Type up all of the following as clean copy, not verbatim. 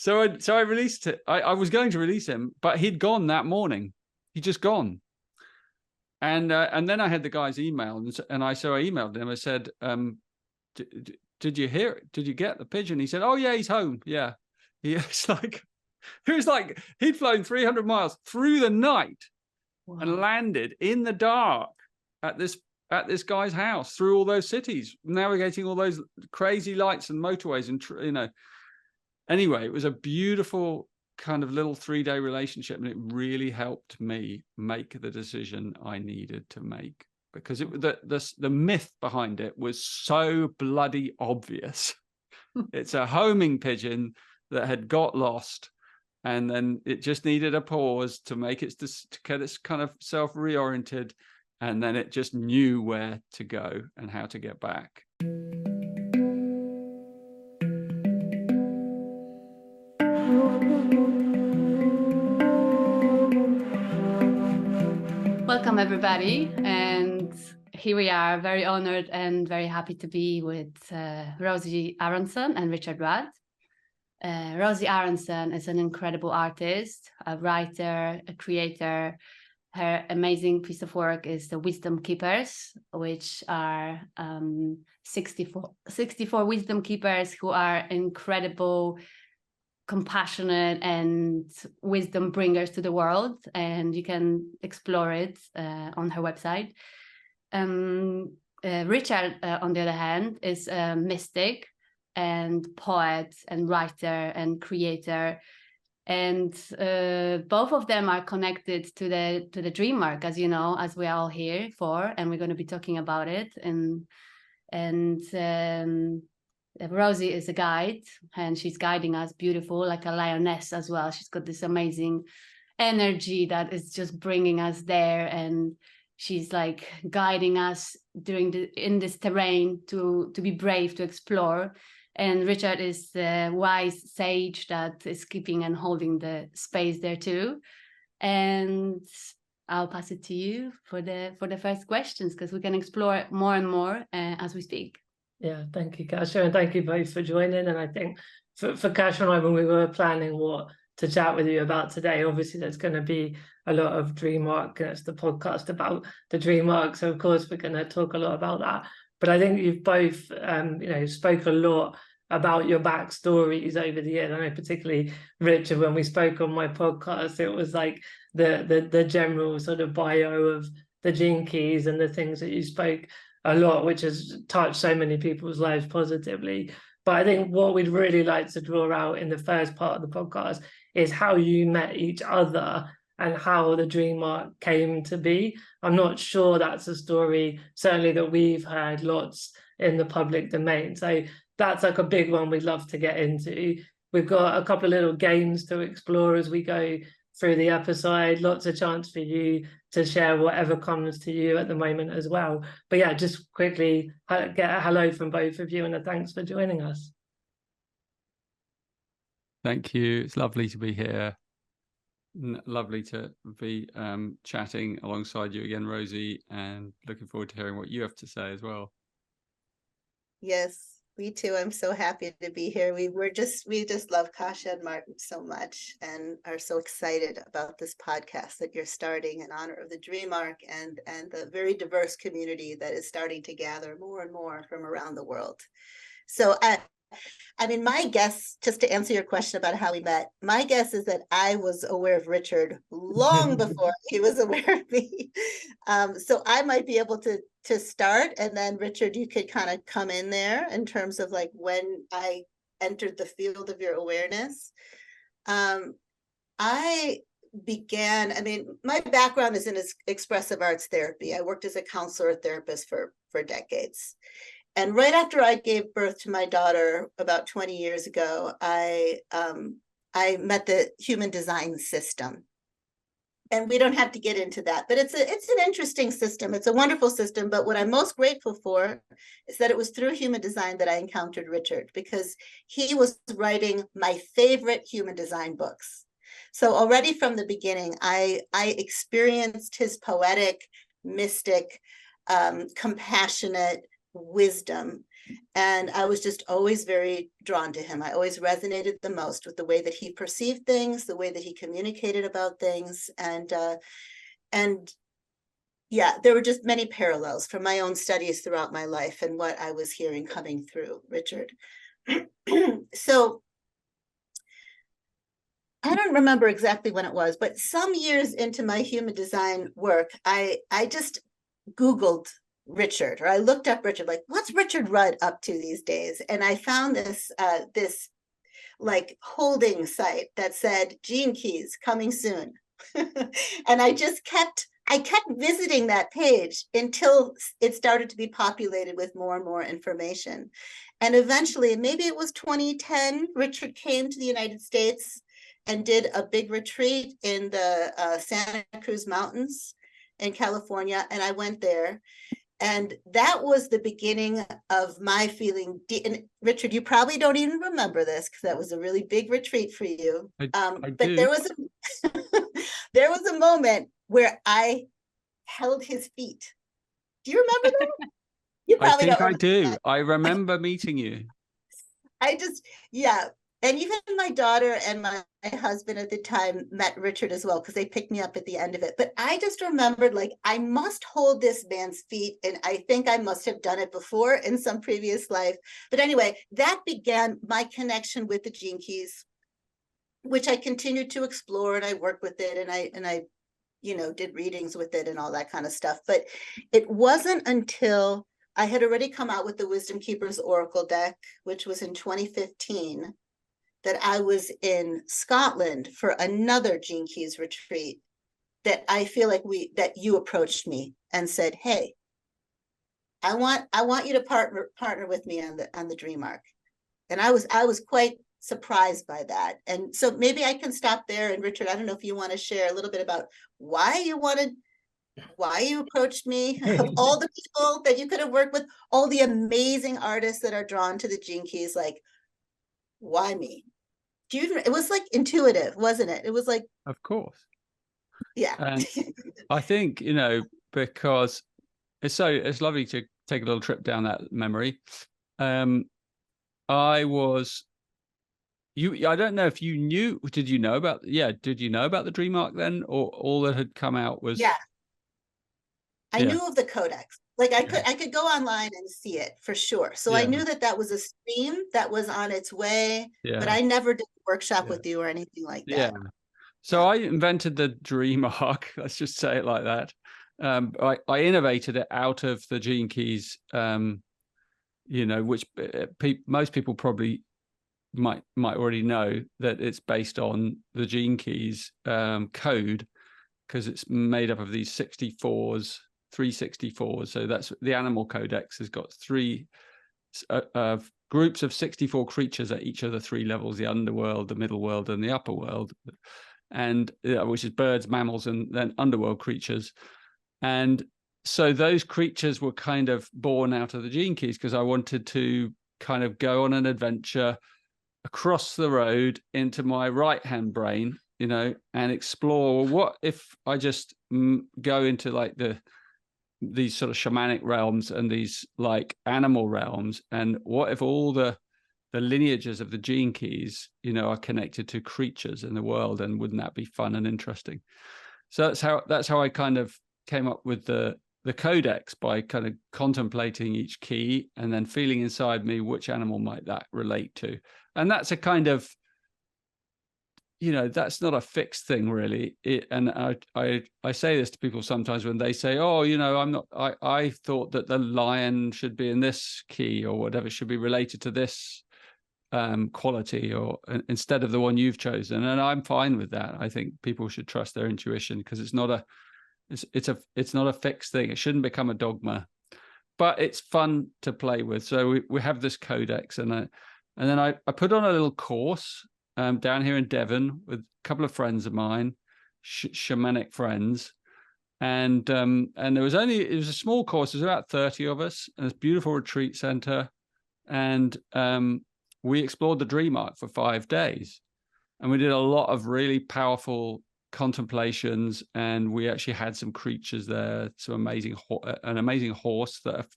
So I released it. I was going to release him, but he'd gone that morning. He'd just gone. And then I had the guy's email, and I emailed him. I said, "Did you hear it? Did you get the pigeon?" He said, "Oh yeah, he's home. Yeah." It was like he'd flown 300 miles through the night and landed in the dark at this guy's house through all those cities, navigating all those crazy lights and motorways, and Anyway, it was a beautiful kind of little 3-day relationship, and it really helped me make the decision I needed to make, because the myth behind it was so bloody obvious. It's a homing pigeon that had got lost, and then it just needed a pause to make it to get its kind of self reoriented, and then it just knew where to go and how to get back. Welcome everybody, and here we are, very honored and very happy to be with Rosy Aronson and Richard Rosy. Rosy Aronson is an incredible artist, a writer, a creator. Her amazing piece of work is the Wisdom Keepers, which are 64 wisdom keepers who are incredible, compassionate and wisdom bringers to the world, and you can explore it on her website. Richard, on the other hand, is a mystic and poet and writer and creator, and both of them are connected to the Dream Arc, as you know, as we are all here for, and we're going to be talking about it. And Rosy is a guide, and she's guiding us, beautiful, like a lioness as well. She's got this amazing energy that is just bringing us there, and she's like guiding us in this terrain to be brave, to explore. And Richard is the wise sage that is keeping and holding the space there too. And I'll pass it to you for the first questions, because we can explore more and more as we speak. Yeah, thank you, Kasia, and thank you both for joining. And I think for Kasia and I, when we were planning what to chat with you about today, obviously there's going to be a lot of Dream Arc, and it's the podcast about the Dream Arc, so of course we're going to talk a lot about that. But I think you've both spoke a lot about your backstories over the years. I know particularly Richard, when we spoke on my podcast, it was like the general sort of bio of the Gene Keys and the things that you spoke a lot, which has touched so many people's lives positively. But I think what we'd really like to draw out in the first part of the podcast is how you met each other and how the Dream Arc came to be. I'm not sure that's a story, certainly, that we've heard lots in the public domain. So that's like a big one we'd love to get into. We've got a couple of little games to explore as we go through the episode, lots of chance for you to share whatever comes to you at the moment as well. But yeah, just quickly get a hello from both of you, and a thanks for joining us. Thank you. It's lovely to be here. Lovely to be chatting alongside you again, Rosy, and looking forward to hearing what you have to say as well. Yes, me too. I'm so happy to be here. We just love Kasia and Martyn so much, and are so excited about this podcast that you're starting in honor of the Dream Arc and the very diverse community that is starting to gather more and more from around the world. So I mean, my guess, just to answer your question about how we met, my guess is that I was aware of Richard long before he was aware of me. So I might be able to start, and then Richard, you could kind of come in there in terms of like when I entered the field of your awareness. I mean, my background is in expressive arts therapy. I worked as a counselor, therapist for decades. And right after I gave birth to my daughter about 20 years ago, I met the human design system. And we don't have to get into that, but it's an interesting system. It's a wonderful system. But what I'm most grateful for is that it was through human design that I encountered Richard, because he was writing my favorite human design books. So already from the beginning, I experienced his poetic, mystic, compassionate wisdom. And I was just always very drawn to him. I always resonated the most with the way that he perceived things, the way that he communicated about things. And yeah, there were just many parallels from my own studies throughout my life and what I was hearing coming through Richard. So I don't remember exactly when it was, but some years into my human design work, I just Googled Richard, or I looked up Richard, like, what's Richard Rudd up to these days? And I found this this like holding site that said Gene Keys coming soon. And I kept visiting that page until it started to be populated with more and more information. And eventually, maybe it was 2010, Richard came to the United States and did a big retreat in the Santa Cruz Mountains in California. And I went there. And that was the beginning of my feeling. And Richard, you probably don't even remember this because that was a really big retreat for you. I but do. there was there was a moment where I held his feet. Do you remember that? You I probably think don't I do. that. I remember meeting you. Yeah. And even my daughter and my husband at the time met Richard as well, because they picked me up at the end of it. But I just remembered, like, I must hold this man's feet. And I think I must have done it before in some previous life. But anyway, that began my connection with the Gene Keys, which I continued to explore, and I worked with it, and I did readings with it and all that kind of stuff. But it wasn't until I had already come out with the Wisdom Keepers Oracle deck, which was in 2015, that I was in Scotland for another Gene Keys retreat, that I feel like that you approached me and said, "Hey, I want you to partner with me on the Dream Arc." And I was quite surprised by that. And so maybe I can stop there. And Richard, I don't know if you want to share a little bit about why you approached me, of all the people that you could have worked with, all the amazing artists that are drawn to the Gene Keys, like, why me? It was like intuitive, wasn't it? It was like, Of course. yeah. And I think, because it's lovely to take a little trip down that memory. I don't know if you knew, did you know about the Dream Arc then, or all that had come out was? Yeah. I knew of the codex. Like I could go online and see it for sure. So I knew that was a stream that was on its way, but I never did a workshop with you or anything like that. Yeah. So I invented the Dream Arc. Let's just say it like that. I innovated it out of the Gene Keys, which most people probably might already know that it's based on the Gene Keys code, because it's made up of these 364s. So that's the animal codex has got three groups of 64 creatures at each of the three levels: the underworld, the middle world, and the upper world, and which is birds, mammals, and then underworld creatures. And so those creatures were kind of born out of the Gene Keys, because I wanted to kind of go on an adventure across the road into my right hand brain, and explore, what if I just go into like these sort of shamanic realms and these like animal realms, and what if all the lineages of the Gene Keys are connected to creatures in the world, and wouldn't that be fun and interesting? So that's how I kind of came up with the codex, by kind of contemplating each key and then feeling inside me which animal might that relate to. And that's a kind of, that's not a fixed thing really. And I say this to people sometimes when they say, "Oh, I thought that the lion should be in this key, or whatever, should be related to this quality, or instead of the one you've chosen." And I'm fine with that. I think people should trust their intuition, because it's not a fixed thing. It shouldn't become a dogma, but it's fun to play with. So we have this codex, and then I put on a little course down here in Devon with a couple of friends of mine, shamanic friends, and it was a small course. There's about 30 of us, and this beautiful retreat center, and we explored the Dream Arc for 5 days, and we did a lot of really powerful contemplations, and we actually had some creatures there, an amazing horse that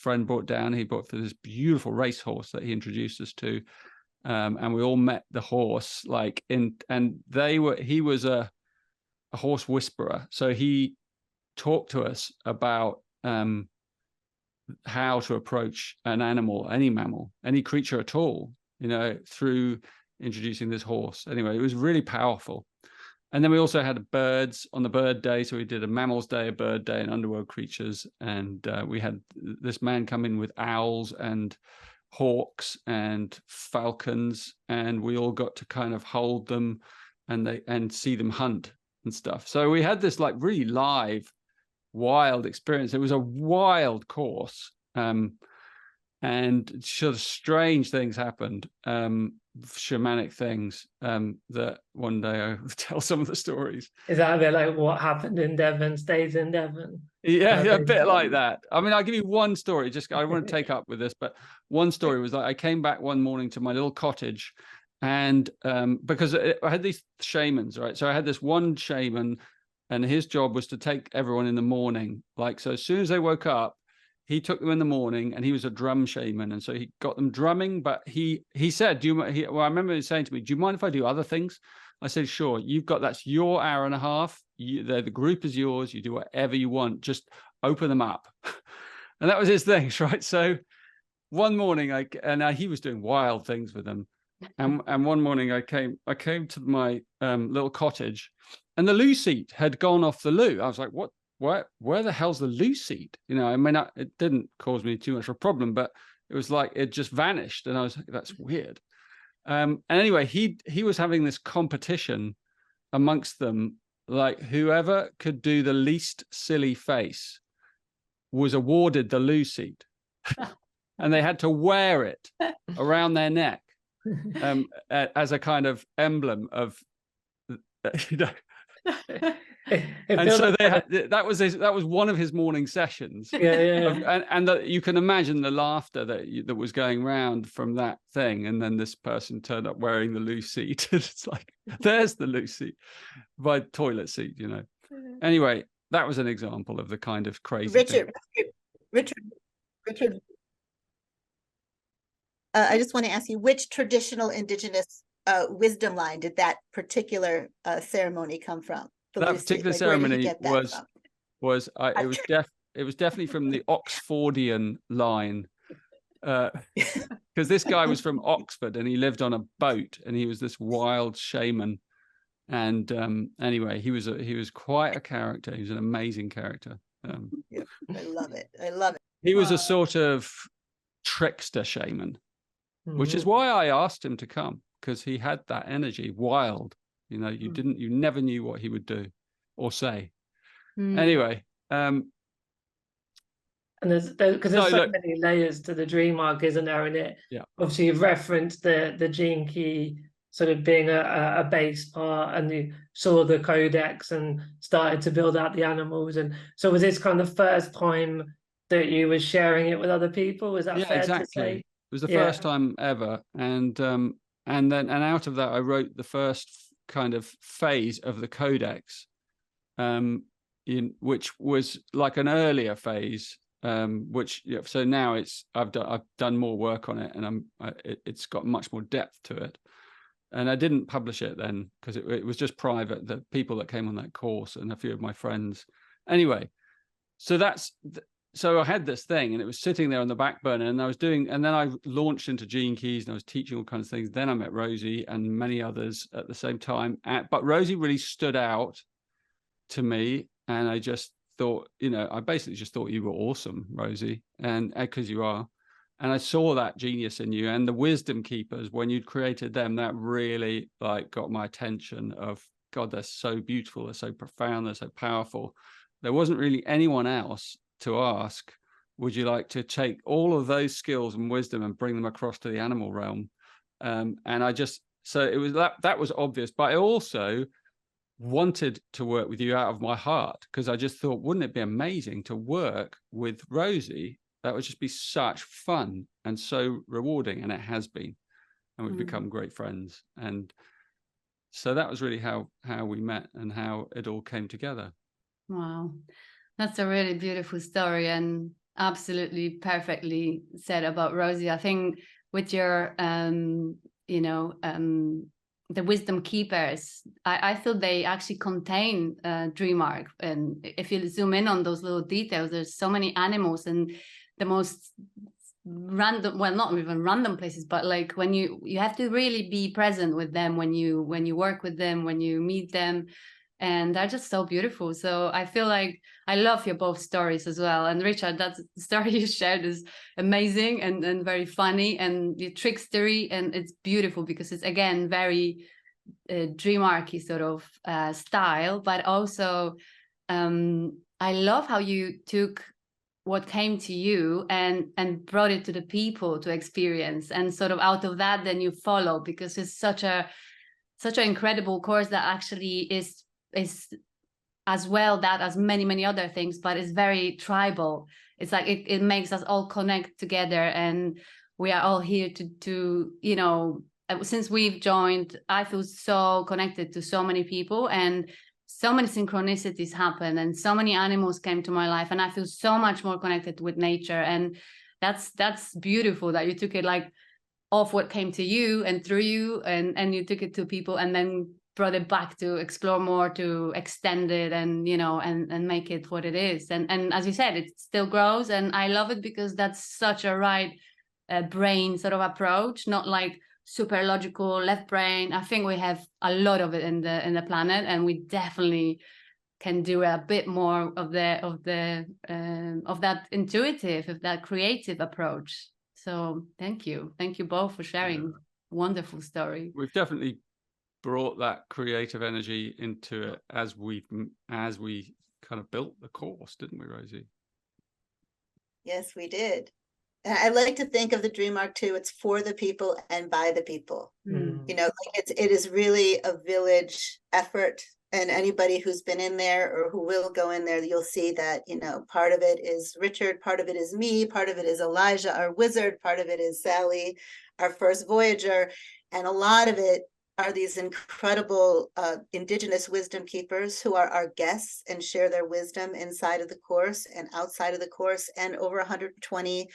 friend brought down. He brought for this beautiful racehorse that he introduced us to, and we all met the horse. He was a horse whisperer, so he talked to us about how to approach an animal, any mammal, any creature at all, through introducing this horse. Anyway, it was really powerful. And then we also had birds on the bird day. So we did a mammals day, a bird day, and underworld creatures. And we had this man come in with owls and hawks and falcons, and we all got to kind of hold them and see them hunt and stuff. So we had this like really live, wild experience. It was a wild course. And sort of strange things happened, shamanic things, that one day I will tell some of the stories. Is that a bit like what happened in Devon stays in Devon? Yeah, a bit like that. I mean, I'll give you one story. I won't take up with this, but one story was like I came back one morning to my little cottage, and because I had these shamans, right? So I had this one shaman, and his job was to take everyone in the morning. Like, so as soon as they woke up, he took them in the morning, and he was a drum shaman, and so he got them drumming. But he said, I remember him saying to me, "Do you mind if I do other things?" I said, "Sure. That's your hour and a half. The group is yours. You do whatever you want. Just open them up." And that was his thing, right? So one morning, he was doing wild things with them, and one morning I came to my little cottage, and the loo seat had gone off the loo. I was like, "What? Where the hell's the loo seat?" It didn't cause me too much of a problem, but it was like it just vanished, and I was like, "That's weird." And anyway, he was having this competition amongst them, like whoever could do the least silly face was awarded the loo seat, and they had to wear it around their neck as a kind of emblem of, and so that was one of his morning sessions. And you can imagine the laughter that was going around from that thing. And then this person turned up wearing the loo seat. It's like, there's the loo seat, by toilet seat, Anyway, that was an example of the kind of crazy Richard, I just want to ask you, which traditional indigenous wisdom line did that particular ceremony come from? That particular ceremony was definitely from the Oxfordian line, because this guy was from Oxford, and he lived on a boat, and he was this wild shaman. And anyway, he was quite a character. He was an amazing character. Yeah, I love it. He was a sort of trickster shaman, which is why I asked him to come, because he had that energy, wild. You never knew what he would do or say. Anyway, and there's so many layers to the dream arc, isn't there? And obviously you've referenced the gene key sort of being a base part, and you saw the codex and started to build out the animals. And so was this kind of first time that you were sharing it with other people? Is that fair to say? It was the first time ever, and out of that I wrote the first kind of phase of the codex, which was like an earlier phase, so now I've done more work on it, and it's got much more depth to it. And I didn't publish it then because it was just private, the people that came on that course and a few of my friends. Anyway, so I had this thing, and it was sitting there on the back burner, and then I launched into Gene Keys, and I was teaching all kinds of things. Then I met Rosy and many others at the same time. But Rosy really stood out to me, and I just thought, I basically just thought you were awesome, Rosy, and because you are. And I saw that genius in you, and the wisdom keepers, when you'd created them, that really got my attention of, God, they're so beautiful, they're so profound, they're so powerful. There wasn't really anyone else to ask, would you like to take all of those skills and wisdom and bring them across to the animal realm? And so it was that was obvious, but I also wanted to work with you out of my heart, because I just thought, wouldn't it be amazing to work with Rosy? That would just be such fun and so rewarding, and it has been, and we've become great friends. And so that was really how we met and how it all came together. Wow, that's a really beautiful story, and absolutely perfectly said about Rosy. I think with your, the wisdom keepers, I feel they actually contain Dream Arc. And if you zoom in on those little details, there's so many animals and the most random, well, not even random places, but like when you have to really be present with them when you work with them, when you meet them, and they're just so beautiful. So I feel like I love your both stories as well. And Richard, that story you shared is amazing and very funny, and the trickstery, and it's beautiful because it's again very dream arc-y sort of style, but also I love how you took what came to you and brought it to the people to experience, and sort of out of that then you follow, because it's such an incredible course that actually is as well that as many other things, but it's very tribal. It's like it makes us all connect together, and we are all here to since we've joined, I feel so connected to so many people, and so many synchronicities happen, and so many animals came to my life, and I feel so much more connected with nature. And that's beautiful that you took it like off what came to you and through you, and you took it to people and then brought it back to explore more, to extend it, and and make it what it is. And as you said, it still grows, and I love it because that's such a right brain sort of approach, not like super logical left brain. I think we have a lot of it in the planet, and we definitely can do a bit more of that intuitive, of that creative approach. So thank you both for sharing. Wonderful story. We've definitely brought that creative energy into it as we kind of built the course, didn't we, Rosy? Yes, we did. I like to think of the Dream Arc too. It's for the people and by the people. Like it is really a village effort. And anybody who's been in there or who will go in there, you'll see that, part of it is Richard, part of it is me, part of it is Elijah, our wizard, part of it is Sally, our first voyager. And a lot of it are these incredible indigenous wisdom keepers who are our guests and share their wisdom inside of the course and outside of the course, and over 120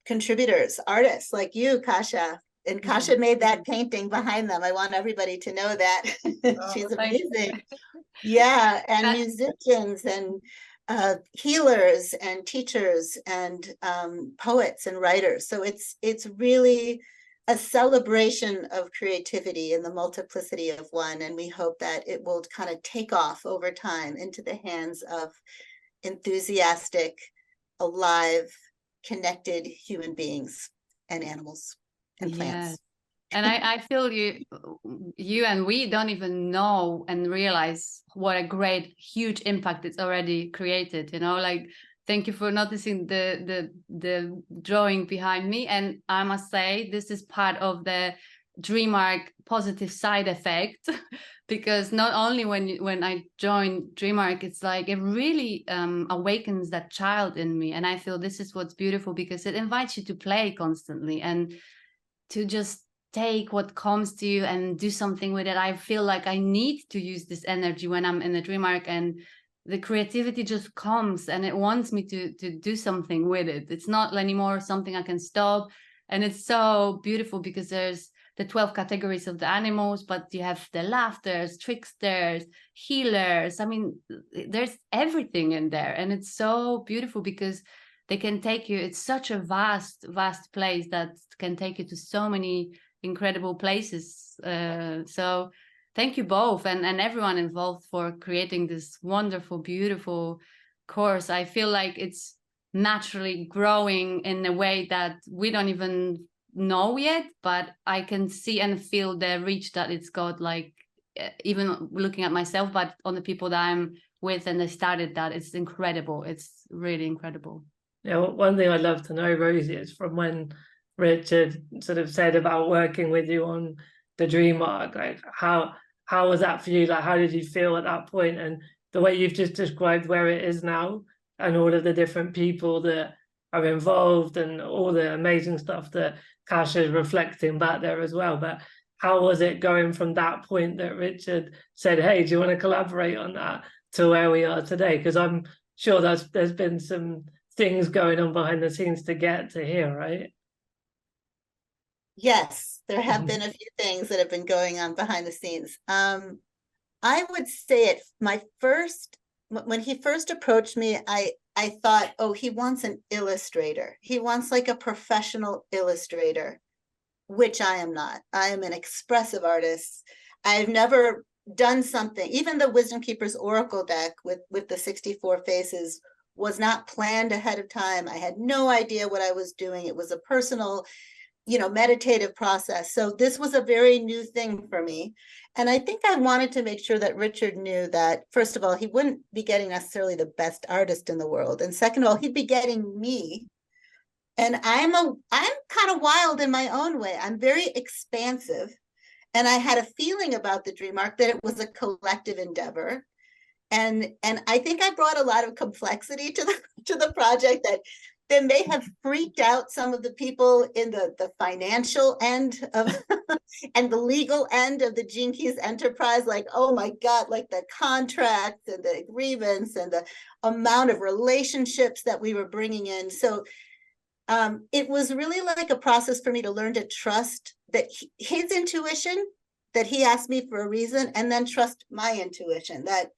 contributors, artists like you, Kasia. And Kasia made that painting behind them. I want everybody to know that. She's amazing. Yeah, and musicians and healers and teachers and poets and writers. So it's really a celebration of creativity and the multiplicity of one. And we hope that it will kind of take off over time into the hands of enthusiastic, alive, connected human beings and animals and plants. Yes. And I feel you and we don't even know and realize what a great, huge impact it's already created. Like, thank you for noticing the drawing behind me. And I must say, this is part of the Dream Arc positive side effect, because not only when I joined Dream Arc, it's like it really awakens that child in me. And I feel this is what's beautiful, because it invites you to play constantly and to just take what comes to you and do something with it. I feel like I need to use this energy when I'm in the Dream Arc, and the creativity just comes and it wants me to do something with it. It's not anymore something I can stop. And it's so beautiful because there's the 12 categories of the animals, but you have the laughters, tricksters, healers. I mean, there's everything in there. And it's so beautiful because they can take you, it's such a vast place that can take you to so many incredible places. So thank you both and everyone involved for creating this wonderful, beautiful course. I feel like it's naturally growing in a way that we don't even know yet, but I can see and feel the reach that it's got, like even looking at myself, but on the people that I'm with and they started that. It's incredible. It's really incredible. Yeah, one thing I'd love to know, Rosy, is from when Richard sort of said about working with you on the Dream Arc, like how was that for you? Like, how did you feel at that point? And the way you've just described where it is now and all of the different people that are involved and all the amazing stuff that Kasia is reflecting back there as well. But how was it going from that point that Richard said, hey, do you want to collaborate on that, to where we are today? Because I'm sure there's been some things going on behind the scenes to get to here, right? Yes, there have been a few things that have been going on behind the scenes. I would say when he first approached me, I thought, oh, he wants an illustrator. He wants like a professional illustrator, which I am not. I am an expressive artist. I've never done something, even the Wisdom Keeper's Oracle deck with the 64 faces was not planned ahead of time. I had no idea what I was doing. It was a personal, meditative process. So this was a very new thing for me. And I think I wanted to make sure that Richard knew that, first of all, he wouldn't be getting necessarily the best artist in the world. And second of all, he'd be getting me. And I'm kind of wild in my own way. I'm very expansive. And I had a feeling about the Dream Arc that it was a collective endeavor. And I think I brought a lot of complexity to the project that may have freaked out some of the people in the financial end of and the legal end of the Gene Keys enterprise. Like, oh my God, like the contracts and the agreements and the amount of relationships that we were bringing in. So it was really like a process for me to learn to trust that his intuition, that he asked me for a reason, and then trust my intuition, that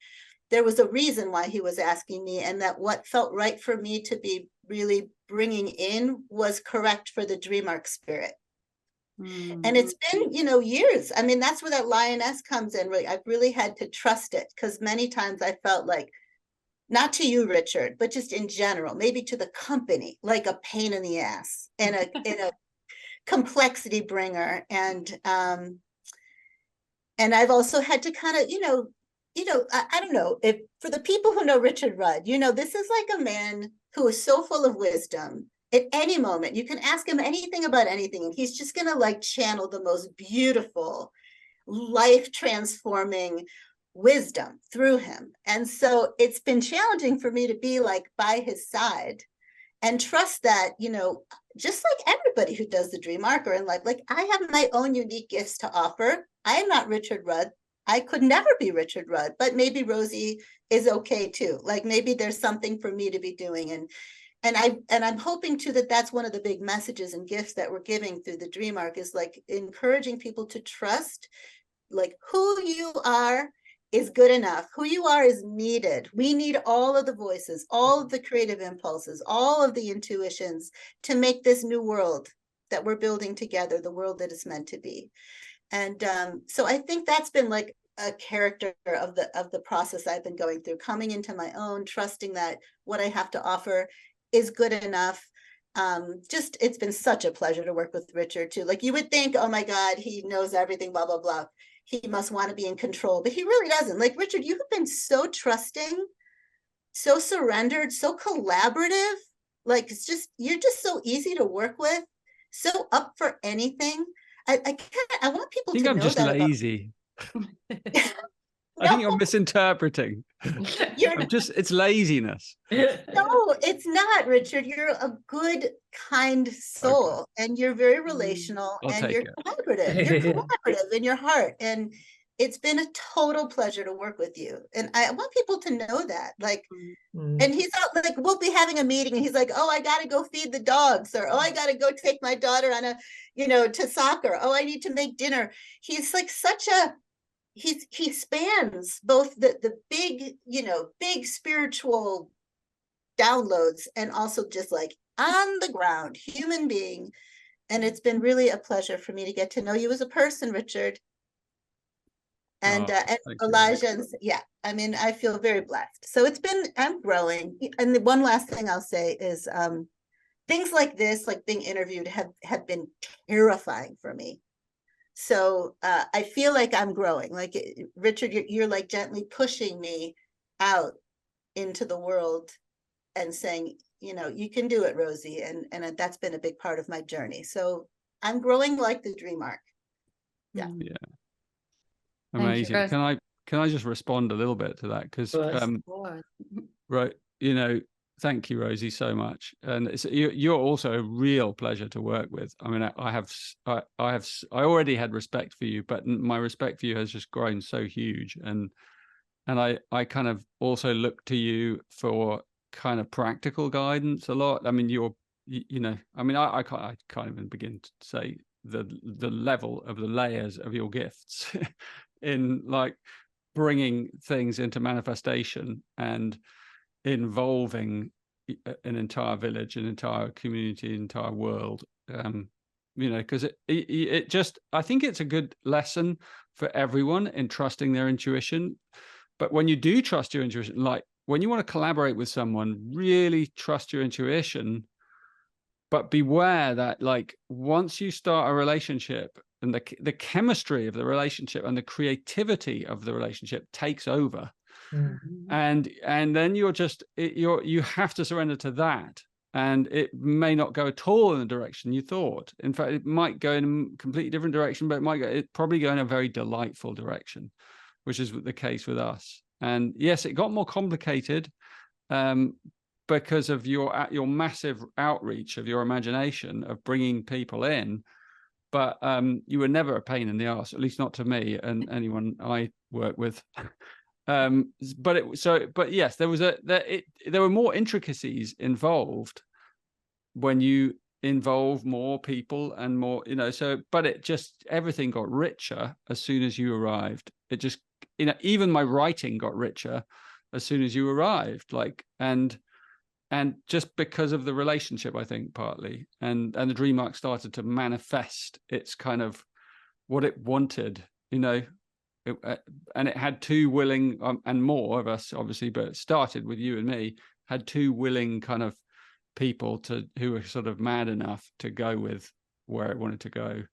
there was a reason why he was asking me, and that what felt right for me to be really bringing in was correct for the Dream Arc spirit. And it's been, years. I mean, that's where that lioness comes in. Really, I've really had to trust it, because many times I felt like, not to you, Richard, but just in general, maybe to the company, like a pain in the ass and a complexity bringer. And I've also had to kind of, I don't know, if for the people who know Richard Rudd, this is like a man who is so full of wisdom. At any moment, you can ask him anything about anything, and he's just going to like channel the most beautiful, life transforming wisdom through him. And so it's been challenging for me to be like by his side and trust that, just like everybody who does the Dream Arc or in life, like I have my own unique gifts to offer. I am not Richard Rudd. I could never be Richard Rudd, but maybe Rosy is okay too. Like maybe there's something for me to be doing. And I'm hoping too that that's one of the big messages and gifts that we're giving through the Dream Arc, is like encouraging people to trust like who you are is good enough. Who you are is needed. We need all of the voices, all of the creative impulses, all of the intuitions to make this new world that we're building together, the world that is meant to be. And so I think that's been like a character of the process I've been going through, coming into my own, trusting that what I have to offer is good enough. It's been such a pleasure to work with Richard too. Like you would think, oh my God, he knows everything, blah, blah, blah. He must want to be in control, but he really doesn't. Like Richard, you have been so trusting, so surrendered, so collaborative. Like you're just so easy to work with, so up for anything. I want people to know that. I think I'm just lazy. I think you're misinterpreting. It's laziness. No, it's not, Richard. You're a good, kind soul, and you're very relational, and you're collaborative. You're collaborative in your heart, and it's been a total pleasure to work with you. And I want people to know that, like, and he's out, like, we'll be having a meeting, and he's like, oh, I got to go feed the dogs, or, oh, I got to go take my daughter on to soccer. Oh, I need to make dinner. He's like he spans both the big, big spiritual downloads and also just like on the ground human being. And it's been really a pleasure for me to get to know you as a person, Richard. And Elijah, and I mean, I feel very blessed. So I'm growing. And the one last thing I'll say is things like this, like being interviewed, have been terrifying for me. So I feel like I'm growing. Like Richard, you're like gently pushing me out into the world and saying, you can do it, Rosy. And that's been a big part of my journey. So I'm growing like the Dream Arc. Yeah. Amazing. Can I just respond a little bit to that? Because right, thank you, Rosy, so much. And you're also a real pleasure to work with. I mean, I already had respect for you, but my respect for you has just grown so huge. And I kind of also look to you for kind of practical guidance a lot. I mean, I can't even begin to say the level of the layers of your gifts in like bringing things into manifestation and involving an entire village, an entire community, an entire world. Because it just, I think it's a good lesson for everyone in trusting their intuition. But when you do trust your intuition, like when you want to collaborate with someone, really trust your intuition, but beware that like once you start a relationship and the chemistry of the relationship and the creativity of the relationship takes over. And then you have to surrender to that, and it may not go at all in the direction you thought. In fact, it might go in a completely different direction, but it probably go in a very delightful direction, which is the case with us. And yes, it got more complicated because of your massive outreach of your imagination of bringing people in, but you were never a pain in the arse, at least not to me and anyone I work with. But yes, there were more intricacies involved when you involve more people and more, but it just, everything got richer as soon as you arrived. It just, even my writing got richer as soon as you arrived, like, and just because of the relationship, I think partly, and the Dream Arc started to manifest its kind of what it wanted, and it had two willing and more of us, obviously, but it started with you and me, had two willing kind of people who were sort of mad enough to go with where it wanted to go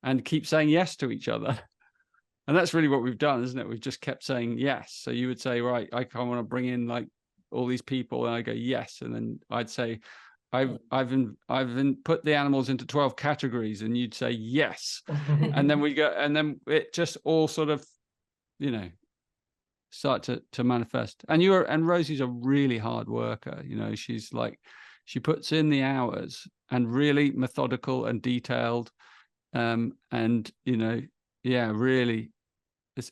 and keep saying yes to each other. And that's really what we've done, isn't it? We've just kept saying yes. So you would say, right, I want to bring in like all these people, and I go yes, and then I'd say I've put the animals into 12 categories, and you'd say yes. And then we go, and then it just all sort of start to manifest. And Rosy's a really hard worker. She's like, she puts in the hours and really methodical and detailed, and really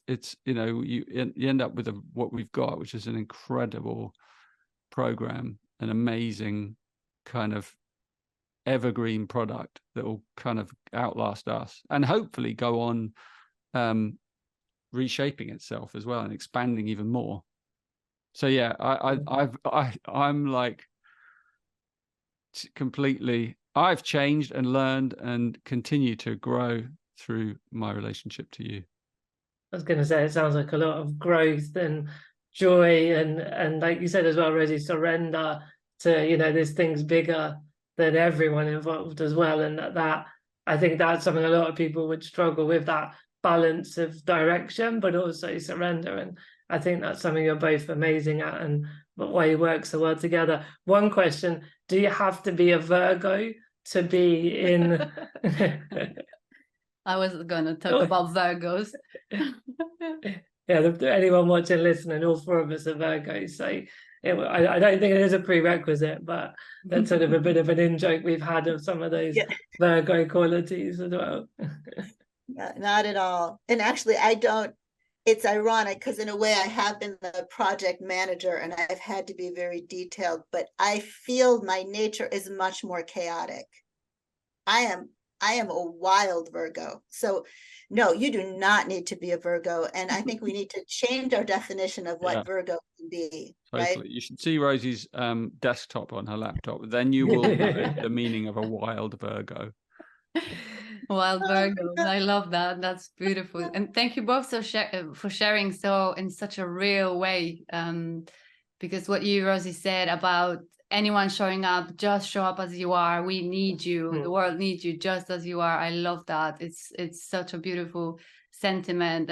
it's you end up with what we've got, which is an incredible program, an amazing kind of evergreen product that will kind of outlast us and hopefully go on reshaping itself as well and expanding even more. So yeah, I'm like completely, I've changed and learned and continue to grow through my relationship to you. I was going to say, it sounds like a lot of growth and joy and like you said as well, Rosy, surrender to there's things bigger than everyone involved as well, and that I think that's something a lot of people would struggle with, that balance of direction but also surrender, and I think that's something you're both amazing at and why you work so well together. One question: do you have to be a Virgo to be in I was going to talk about Virgos. Yeah, anyone watching, listening, all four of us are Virgos, so I don't think it is a prerequisite, but that's sort of a bit of an in-joke we've had of some of those Virgo qualities as well. Not at all. And actually, I don't, it's ironic because in a way I have been the project manager and I've had to be very detailed, but I feel my nature is much more chaotic. I am a wild Virgo. So no, you do not need to be a Virgo. And I think we need to change our definition of what Virgo can be. Totally. Right? You should see Rosy's desktop on her laptop. Then you will know the meaning of a wild Virgo. Wild Virgos. I love that. That's beautiful. And thank you both for sharing so in such a real way. Because what you, Rosy, said about anyone showing up, just show up as you are. We need you. The world needs you just as you are. I love that. It's such a beautiful sentiment,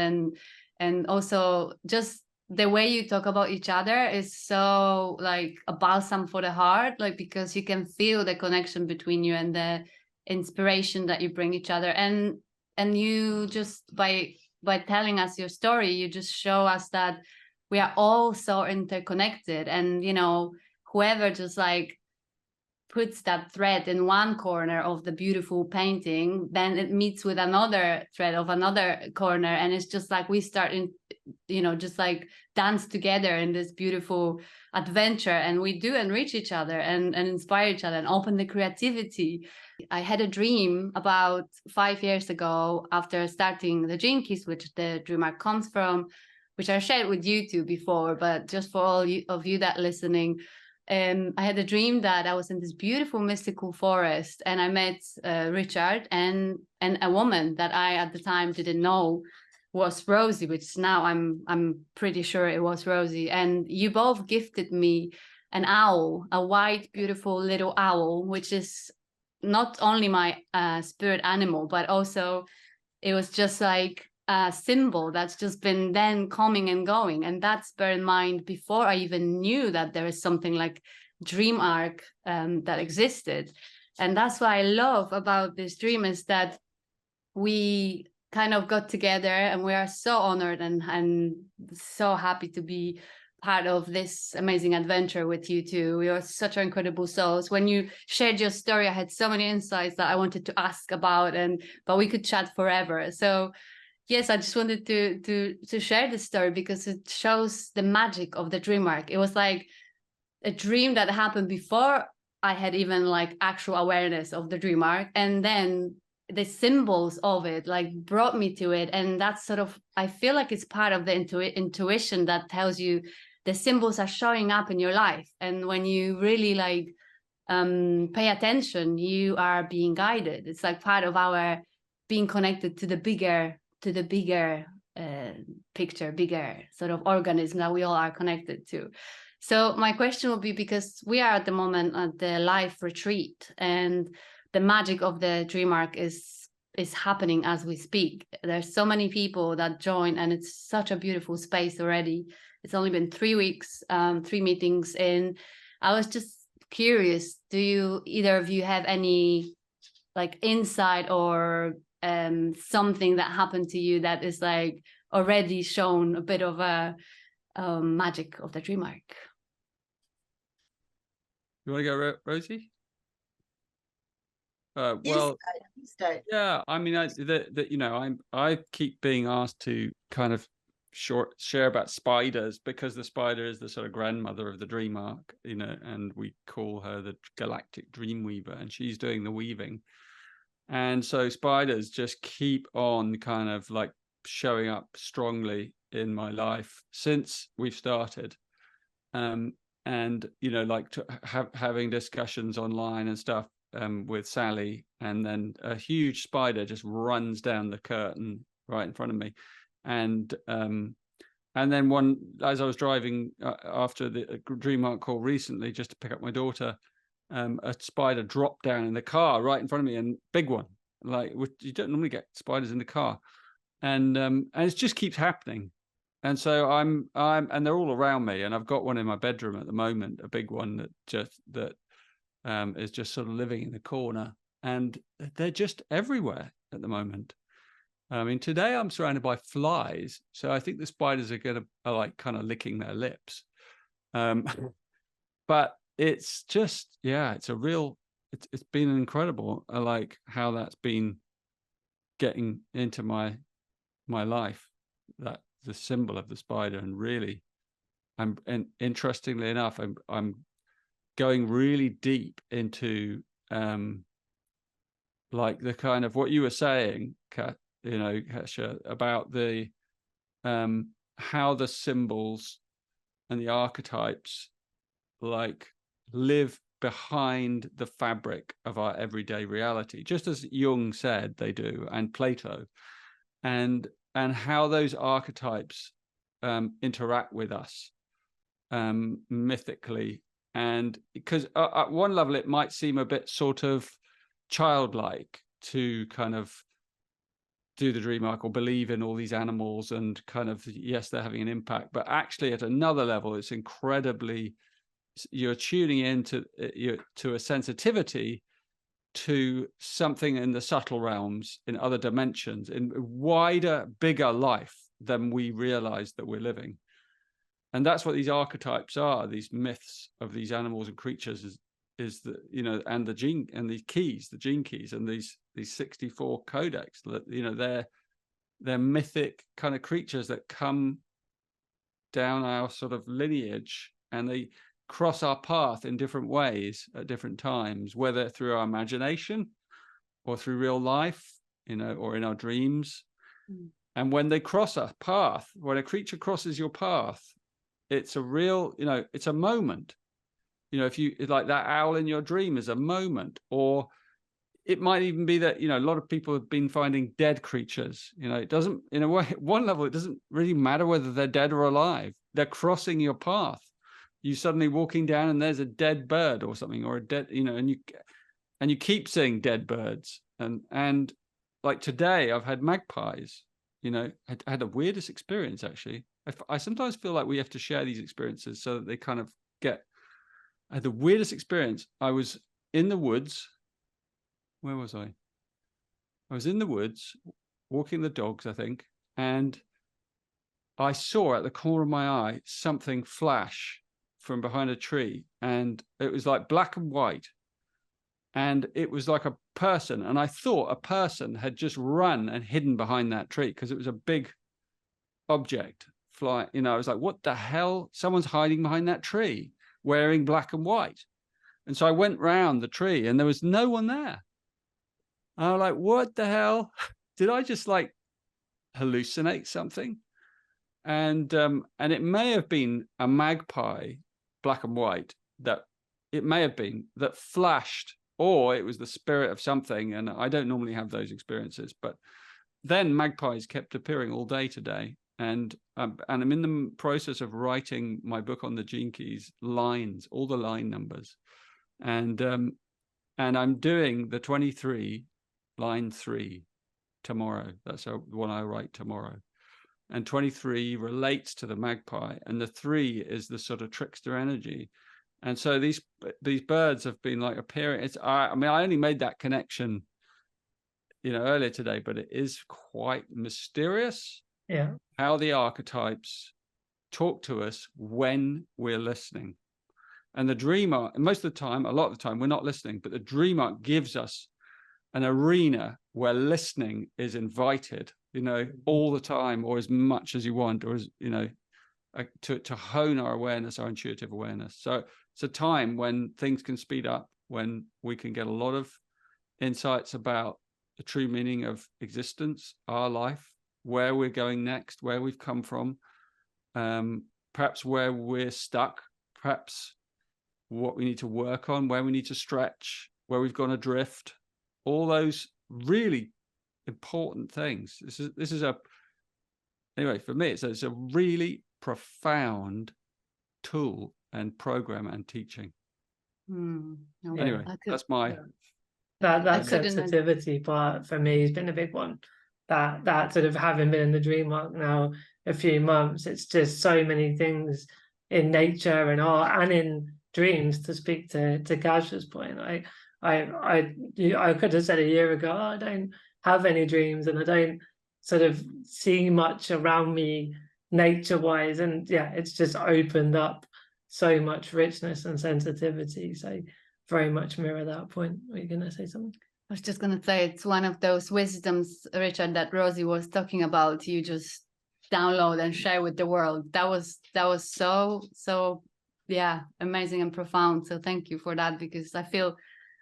and also just the way you talk about each other is so like a balsam for the heart, like because you can feel the connection between you and the inspiration that you bring each other, and you just by telling us your story, you just show us that we are all so interconnected, and whoever just like puts that thread in one corner of the beautiful painting, then it meets with another thread of another corner, and it's just like we start just like dance together in this beautiful adventure, and we do enrich each other and inspire each other and open the creativity. I had a dream about 5 years ago after starting the Gene Keys, which the Dream Arc comes from, which I shared with you two before, but just for all of you that listening, I had a dream that I was in this beautiful mystical forest, and I met Richard and a woman that I at the time didn't know was Rosy, which now I'm pretty sure it was Rosy. And you both gifted me an owl, a white, beautiful little owl, which is not only my spirit animal, but also it was just like a symbol that's just been then coming and going. And that's, bear in mind, before I even knew that there is something like Dream Arc that existed. And that's what I love about this dream, is that we kind of got together, and we are so honored and so happy to be part of this amazing adventure with you two. We are such incredible souls. When you shared your story, I had so many insights that I wanted to ask about, but we could chat forever. So yes, I just wanted to share this story because it shows the magic of the Dream Arc. It was like a dream that happened before I had even like actual awareness of the Dream Arc, and then the symbols of it like brought me to it. And that's sort of, I feel like it's part of the intuition that tells you the symbols are showing up in your life, and when you really like pay attention, you are being guided. It's like part of our being connected to the bigger picture, bigger sort of organism that we all are connected to. So my question will be, because we are at the moment at the live retreat, and the magic of the Dream Arc is happening as we speak. There's so many people that join, and it's such a beautiful space already. It's only been 3 weeks, 3 meetings in. I was just curious, do you, either of you, have any like insight or something that happened to you that is like already shown a bit of a magic of the Dream Arc? You want to go, Rosy? Well, you start. Yeah, I mean, I keep being asked to kind of share about spiders, because the spider is the sort of grandmother of the Dream Arc, and we call her the galactic dream weaver, and she's doing the weaving. And so spiders just keep on kind of like showing up strongly in my life since we've started. And like having discussions online and stuff with Sally, and then a huge spider just runs down the curtain right in front of me, and then as I was driving after the Dream Arc call recently, just to pick up my daughter, a spider dropped down in the car right in front of me, and big one, like you don't normally get spiders in the car, and it just keeps happening. And so I'm and they're all around me, and I've got one in my bedroom at the moment, a big one that is just sort of living in the corner, and they're just everywhere at the moment. I mean, today I'm surrounded by flies, so I think the spiders are like kind of licking their lips. But it's just, it's been incredible, like how that's been getting into my life, that the symbol of the spider. And really, and interestingly enough, I'm going really deep into like the kind of what you were saying, Kasia, about the how the symbols and the archetypes like live behind the fabric of our everyday reality, just as Jung said they do, and Plato, and how those archetypes interact with us mythically. And because at one level it might seem a bit sort of childlike to kind of do the Dream Arc or believe in all these animals, and kind of, yes, they're having an impact, but actually at another level it's incredibly, you're tuning into to a sensitivity to something in the subtle realms, in other dimensions, in wider, bigger life than we realize that we're living. And that's what these archetypes are, these myths of these animals and creatures, is the, and the gene, and these keys, the gene keys, and these 64 codex, they're mythic kind of creatures that come down our sort of lineage, and they cross our path in different ways at different times, whether through our imagination or through real life, you know, or in our dreams. And when they cross a path, when a creature crosses your path, it's a real, you know, it's a moment. You know, if you like that owl in your dream is a moment, or it might even be that, you know, a lot of people have been finding dead creatures. You know, it doesn't, in a way, at one level, it doesn't really matter whether they're dead or alive. They're crossing your path. You suddenly walking down and there's a dead bird or something, or a dead, you know, and you keep seeing dead birds. And like today, I've had magpies. You know, I had the weirdest experience, actually. I sometimes feel like we have to share these experiences so that they kind of get. I had the weirdest experience. I was in the woods. Where was I? I was in the woods, walking the dogs, I think, and I saw at the corner of my eye something flash from behind a tree, and it was like black and white, and it was like a person, and I thought a person had just run and hidden behind that tree because it was a big object flying. You know, I was like, what the hell? Someone's hiding behind that tree wearing black and white. And so I went round the tree and there was no one there. I was like, what the hell? Did I just like hallucinate something? And it may have been a magpie, black and white, that it may have been that flashed, or it was the spirit of something. And I don't normally have those experiences, but then magpies kept appearing all day today. And I'm in the process of writing my book on the Gene Keys lines, all the line numbers. And I'm doing the 23 line 3 tomorrow. That's the one I write tomorrow. And 23 relates to the magpie, and the 3 is the sort of trickster energy. And so these birds have been like appearing. I mean, I only made that connection, you know, earlier today, but it is quite mysterious. Yeah. How the archetypes talk to us when we're listening. And the Dream Arc, most of the time, a lot of the time, we're not listening, but the Dream Arc gives us an arena where listening is invited, you know, all the time, or as much as you want, or as, you know, to hone our awareness, our intuitive awareness. So it's a time when things can speed up, when we can get a lot of insights about the true meaning of existence, our life, where we're going next, where we've come from, perhaps where we're stuck, perhaps what we need to work on, where we need to stretch, where we've gone adrift, all those really important things. This is anyway, for me, it's a really profound tool and program and teaching. Anyway, that's my... That sensitivity part for me has been a big one. That sort of, having been in the Dream Arc now a few months, it's just so many things in nature and art and in dreams, to speak to Kasia's point. I could have said a year ago, oh, I don't have any dreams and I don't sort of see much around me nature-wise, and yeah, it's just opened up so much richness and sensitivity. So very much mirror that point. Were you going to say something? I was just going to say, it's one of those wisdoms, Richard, that Rosy was talking about. You just download and share with the world. That was so yeah, amazing and profound. So thank you for that, because I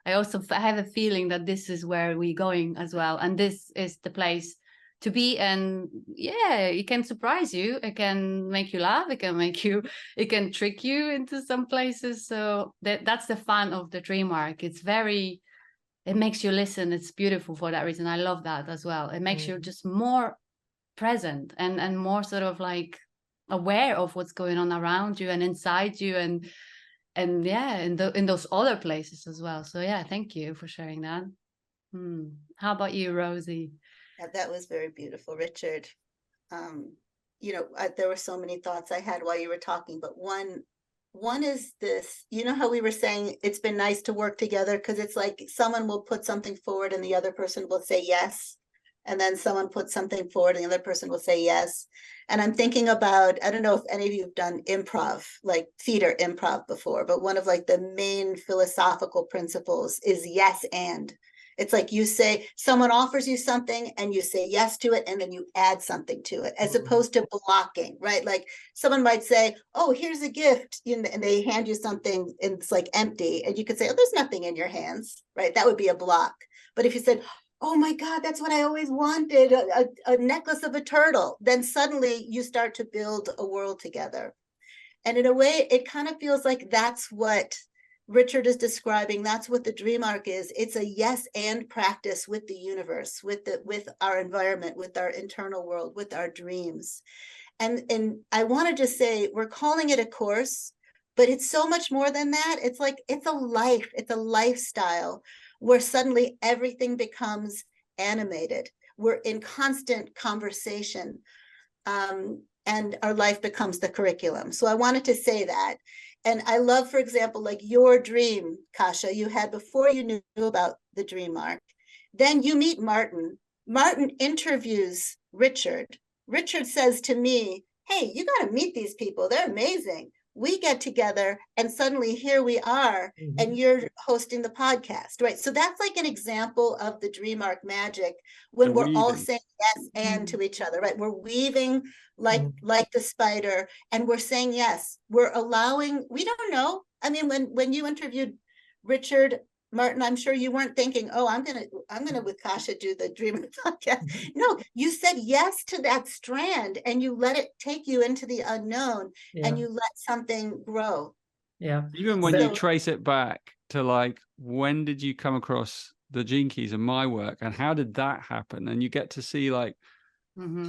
have a feeling that this is where we're going as well, and this is the place to be. And yeah, it can surprise you, it can make you laugh, it can trick you into some places. So that's the fun of the Dream Arc. It makes you listen. It's beautiful for that reason. I love that as well. It makes you just more present and more sort of like aware of what's going on around you and inside you, and yeah, in those other places as well. So yeah, thank you for sharing that. How about you, Rosy? Yeah, that was very beautiful, Richard. You know, there were so many thoughts I had while you were talking, but one is this, you know how we were saying it's been nice to work together, because it's like someone will put something forward and the other person will say yes, and then someone puts something forward and the other person will say yes. And I'm thinking about, I don't know if any of you have done improv, like theater improv before, but one of like the main philosophical principles is yes and. It's like you say, someone offers you something and you say yes to it, and then you add something to it, as opposed to blocking, right? Like someone might say, oh, here's a gift, and they hand you something and it's like empty. And you could say, oh, there's nothing in your hands, right? That would be a block. But if you said, oh my God, that's what I always wanted, a necklace of a turtle, then suddenly you start to build a world together. And in a way, it kind of feels like that's what Richard is describing. That's what the Dream Arc is. It's a yes and practice with the universe, with our environment, with our internal world, with our dreams. And I want to just say, we're calling it a course, but it's so much more than that. It's like, it's a life, it's a lifestyle where suddenly everything becomes animated. We're in constant conversation, and our life becomes the curriculum. So I wanted to say that. And I love, for example, like your dream, Kasia, you had before you knew about the Dream Arc. Then you meet Martyn. Martyn interviews Richard. Richard says to me, hey, you got to meet these people. They're amazing. We get together and suddenly here we are, and you're hosting the podcast, right? So that's like an example of the Dream Arc magic when we're all saying yes and to each other, right? We're weaving like the spider, and we're saying yes. We're allowing, we don't know. I mean, when you interviewed Richard, Martyn, I'm sure you weren't thinking, oh, I'm gonna with Kasia do the Dream podcast. No, you said yes to that strand, and you let it take you into the unknown, and you let something grow. Yeah. Even when you trace it back to like, when did you come across the Gene Keys and my work, and how did that happen? And you get to see like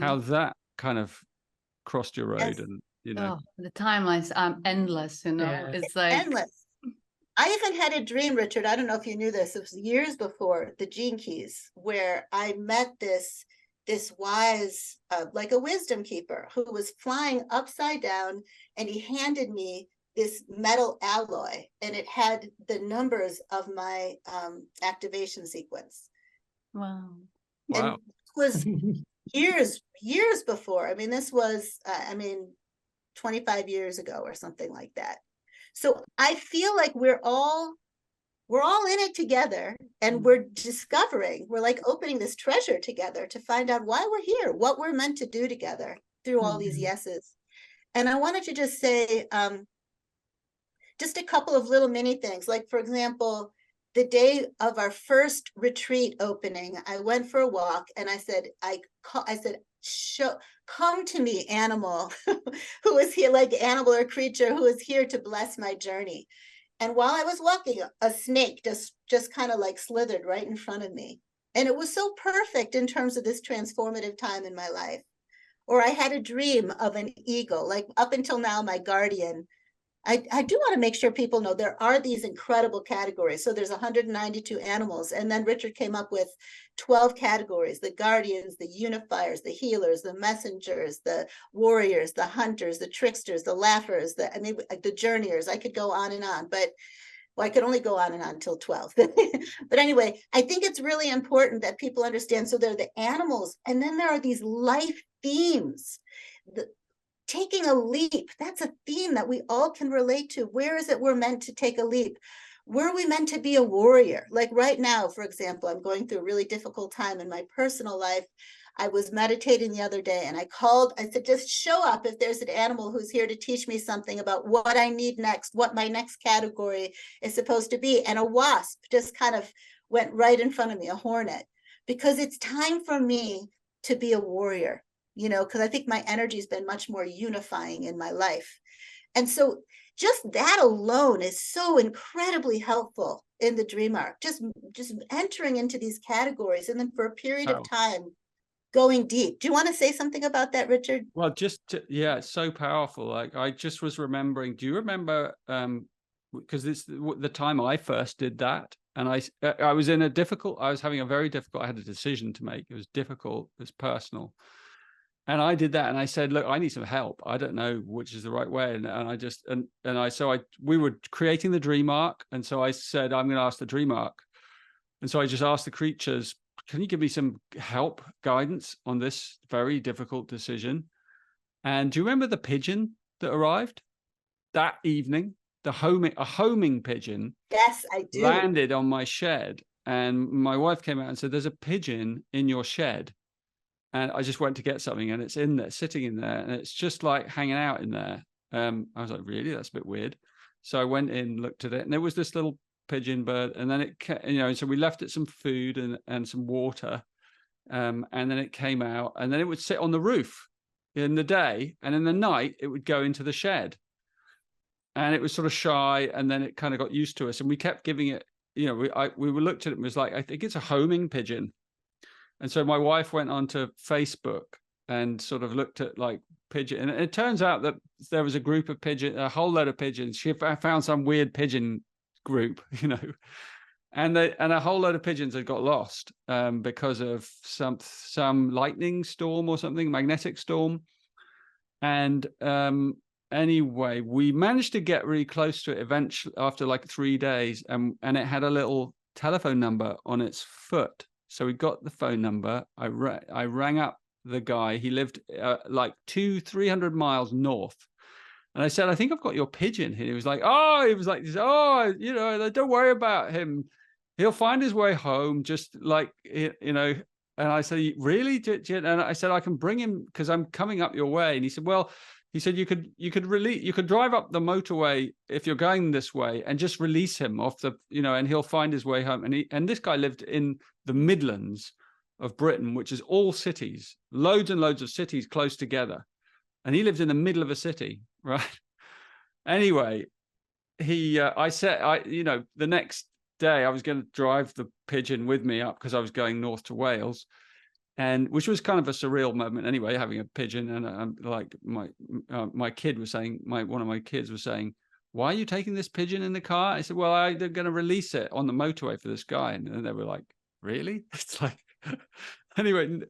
how that kind of crossed your road, and the timelines are endless. It's like endless. I even had a dream, Richard. I don't know if you knew this. It was years before the Gene Keys, where I met this wise, like a wisdom keeper, who was flying upside down, and he handed me this metal alloy, and it had the numbers of my activation sequence. Wow. And it was years before. I mean, this was 25 years ago or something like that. So I feel like we're all in it together, and we're discovering, we're like opening this treasure together to find out why we're here, what we're meant to do together through all these yeses. And I wanted to just say just a couple of little mini things. Like, for example, the day of our first retreat opening, I went for a walk, and I said, come to me, animal, who is here, like animal or creature who is here to bless my journey. And while I was walking, a snake just kind of like slithered right in front of me. And it was so perfect in terms of this transformative time in my life. Or I had a dream of an eagle, like up until now, my guardian. I do want to make sure people know there are these incredible categories. So there's 192 animals. And then Richard came up with 12 categories: the guardians, the unifiers, the healers, the messengers, the warriors, the hunters, the tricksters, the laughers, the journeyers. I could go on and on, but I could only go on and on until 12. But anyway, I think it's really important that people understand. So there are the animals, and then there are these life themes. Taking a leap, that's a theme that we all can relate to. Where is it we're meant to take a leap? Were we meant to be a warrior? Like right now, for example, I'm going through a really difficult time in my personal life. I was meditating the other day, and I said, just show up if there's an animal who's here to teach me something about what I need next, what my next category is supposed to be. And a wasp just kind of went right in front of me, a hornet, because it's time for me to be a warrior. Because I think my energy has been much more unifying in my life. And so just that alone is so incredibly helpful in the Dream Arc, just entering into these categories, and then for a period of time, going deep. Do you want to say something about that, Richard? Well, it's so powerful. Like, I just was remembering, do you remember, because this the time I first did that, and I was having a very difficult, I had a decision to make. It was difficult, it was personal. And I did that, and I said, look, I need some help. I don't know which is the right way. We were creating the Dream Arc. And so I said, I'm going to ask the Dream Arc. And so I just asked the creatures, can you give me some help, guidance on this very difficult decision? And do you remember the pigeon that arrived that evening? A homing pigeon. Yes, I do. Landed on my shed. and my wife came out and said, "There's a pigeon in your shed." And I just went to get something, and it's in there, sitting in there, and it's just like hanging out in there. I was like, really? That's a bit weird. So I went in, looked at it, and there was this little pigeon bird, and then it, so we left it some food and some water, and then it came out, and then it would sit on the roof in the day, and in the night it would go into the shed. And it was sort of shy, and then it kind of got used to us, and we kept giving it, we looked at it and was like, I think it's a homing pigeon. And so my wife went onto Facebook and sort of looked at like pigeon, and it turns out that there was a group of pigeon, a whole load of pigeons. She found some weird pigeon group, and a whole load of pigeons had got lost because of some lightning storm or something, magnetic storm. And anyway, we managed to get really close to it eventually after like 3 days, and it had a little telephone number on its foot. So we got the phone number. I rang up the guy. He lived like 200-300 miles north. And I said, "I think I've got your pigeon." And he was like, don't worry about him. He'll find his way home. Just like, And I said, "Really?" And I said, "I can bring him because I'm coming up your way." And he said, "Well," he said, you could drive up the motorway if you're going this way and just release him off the, and he'll find his way home." And this guy lived in the Midlands of Britain, which is all cities, loads and loads of cities close together. And he lived in the middle of a city, right? Anyway, the next day I was going to drive the pigeon with me up because I was going north to Wales. And which was kind of a surreal moment anyway, having a pigeon. And like my kid was saying, one of my kids was saying, "Why are you taking this pigeon in the car?" I said, "Well, they're going to release it on the motorway for this guy." And they were like, "Really?" It's like, anyway.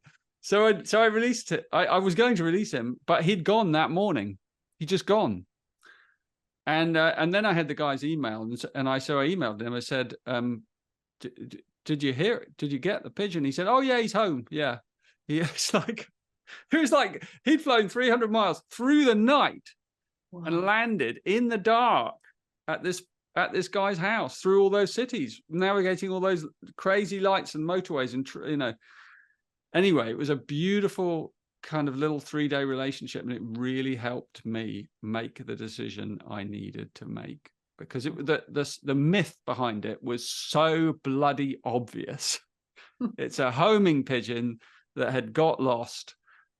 So I released it. I was going to release him, but he'd gone that morning. He'd just gone. And then I had the guy's email, and I emailed him. I said, "Did you hear it? Did you get the pigeon?" He said, "Oh yeah, he's home." Yeah. It was like he'd flown 300 miles through the night. Wow. And landed in the dark at this guy's house through all those cities, navigating all those crazy lights and motorways. And, anyway, it was a beautiful kind of little 3-day relationship. And it really helped me make the decision I needed to make. Because the myth behind it was so bloody obvious. It's a homing pigeon that had got lost,